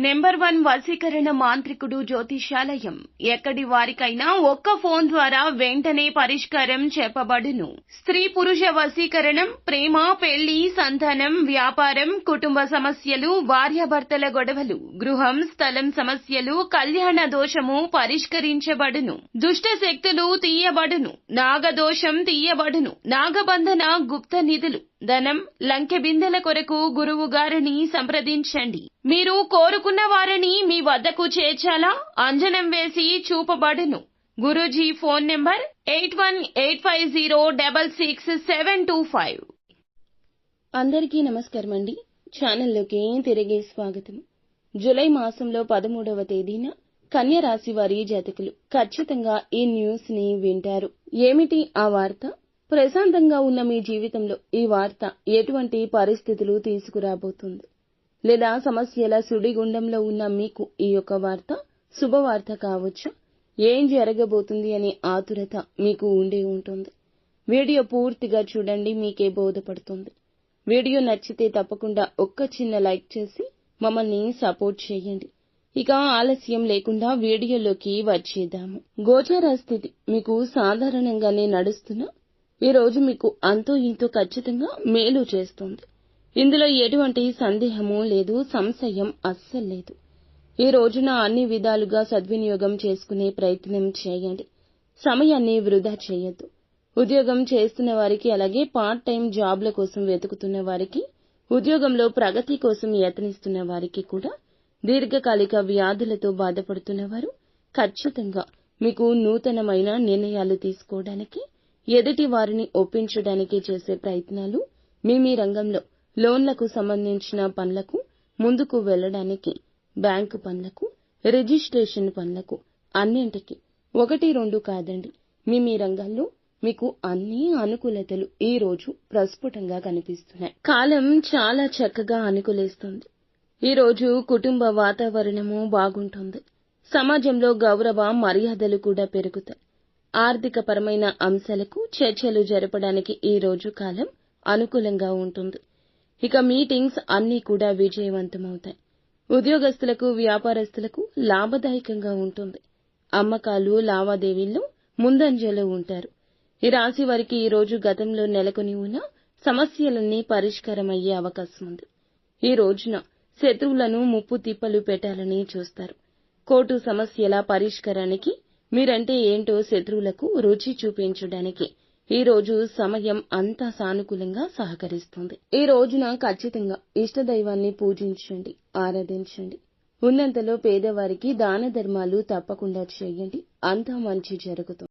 Number 1 వశీకరణ మాంత్రికుడు జ్యోతిషాలయం. ఎక్కడి వారికైనా ఒక్క ఫోన్ ద్వారా వెంటనే పరిష్కారం చెప్పబడును. స్త్రీ పురుష వశీకరణం, ప్రేమ, పెళ్లి, సంతానం, వ్యాపారం, కుటుంబ సమస్యలు, భార్యాభర్తల గొడవలు, గృహం, స్థలం సమస్యలు, కళ్యాణ దోషము పరిష్కరించబడును. దుష్ట శక్తులు తీయబడును. నాగదోషం తీయబడును. నాగబంధన, గుప్త నిధులు, ధనం, లంకె బిందెల కొరకు గురువు గారిని సంప్రదించండి. మీరు కోరుకున్న వారిని మీ వద్దకు చేర్చాలా? అంజనం వేసి చూపబడును. Guruji phone number 8185066725. అందరికీ నమస్కారం అండి. ఛానల్లోకి తిరిగి స్వాగతం. జూలై మాసంలో 13వ తేదీన కన్య రాశి వారి జాతకులు ఖచ్చితంగా ఈ న్యూస్ ని వింటారు. ఏమిటి ఆ వార్త? ప్రశాంతంగా ఉన్న మీ జీవితంలో ఈ వార్త ఎటువంటి పరిస్థితులు తీసుకురాబోతుంది? లేదా సమస్యల సుడిగుండంలో ఉన్న మీకు ఈ యొక్క వార్త శుభవార్త కావచ్చు. ఏం జరగబోతుంది అనే ఆతురత మీకు ఉండే ఉంటుంది. వీడియో పూర్తిగా చూడండి, మీకే బోధపడుతుంది. వీడియో నచ్చితే తప్పకుండా ఒక్క చిన్న లైక్ చేసి మమ్మల్ని సపోర్ట్ చేయండి. ఇక ఆలస్యం లేకుండా వీడియోలోకి వచ్చేద్దాము. గోచార స్థితి మీకు సాధారణంగానే నడుస్తున్నా ఈ రోజు మీకు అంతో ఇంతో ఖచ్చితంగా మేలు చేస్తుంది. ఇందులో ఎటువంటి సందేహమూ లేదు, సంశయం అస్సలు లేదు. ఈ రోజున అన్ని విధాలుగా సద్వినియోగం చేసుకునే ప్రయత్నం చేయండి. సమయాన్ని వృధా చేయొద్దు. ఉద్యోగం చేస్తున్న వారికి, అలాగే పార్ట్ టైం జాబ్ల కోసం వెతుకుతున్న వారికి, ఉద్యోగంలో ప్రగతి కోసం యత్నిస్తున్న వారికి కూడా, దీర్ఘకాలిక వ్యాధులతో బాధపడుతున్న వారు ఖచ్చితంగా మీకు నూతనమైన నిర్ణయాలు తీసుకోవడానికి, ఎదుటి వారిని ఒప్పించడానికి చేసే ప్రయత్నాలు, మీ రంగంలో లోన్లకు సంబంధించిన పనులకు ముందుకు వెళ్లడానికి, బ్యాంకు పనులకు, రిజిస్ట్రేషన్ పనులకు, అన్నింటికి 1-2 కాదండి, మీ రంగాల్లో మీకు అన్ని అనుకూలతలు ఈ రోజు ప్రస్ఫుటంగా కనిపిస్తున్నాయి. కాలం చాలా చక్కగా అనుకూలిస్తుంది. ఈ రోజు కుటుంబ వాతావరణము బాగుంటుంది. సమాజంలో గౌరవ మర్యాదలు కూడా పెరుగుతాయి. ఆర్థిక పరమైన అంశాలకు చర్చలు జరపడానికి ఈ రోజు కాలం అనుకూలంగా ఉంటుంది. ఇక మీటింగ్స్ అన్నీ కూడా విజయవంతమవుతాయి. ఉద్యోగస్తులకు, వ్యాపారస్తులకు లాభదాయకంగా ఉంటుంది. అమ్మకాలు, లావాదేవీల్లో ముందంజలో ఉంటారు. ఈ రాశి వారికి ఈ రోజు గతంలో నెలకొని ఉన్న సమస్యలన్నీ పరిష్కారమయ్యే అవకాశం ఉంది. ఈ రోజున శత్రువులను ముప్పు తిప్పలు పెట్టాలని చూస్తారు. కోర్టు సమస్యల పరిష్కారానికి, మీరంటే ఏంటో శత్రువులకు రుచి చూపించడానికి ఈ రోజు సమయం అంతా సానుకూలంగా సహకరిస్తుంది. ఈ రోజున ఖచ్చితంగా ఇష్టదైవాన్ని పూజించండి, ఆరాధించండి. ఉన్నంతలో పేదవారికి దాన ధర్మాలు తప్పకుండా చేయండి. అంతా మంచి జరుగుతుంది.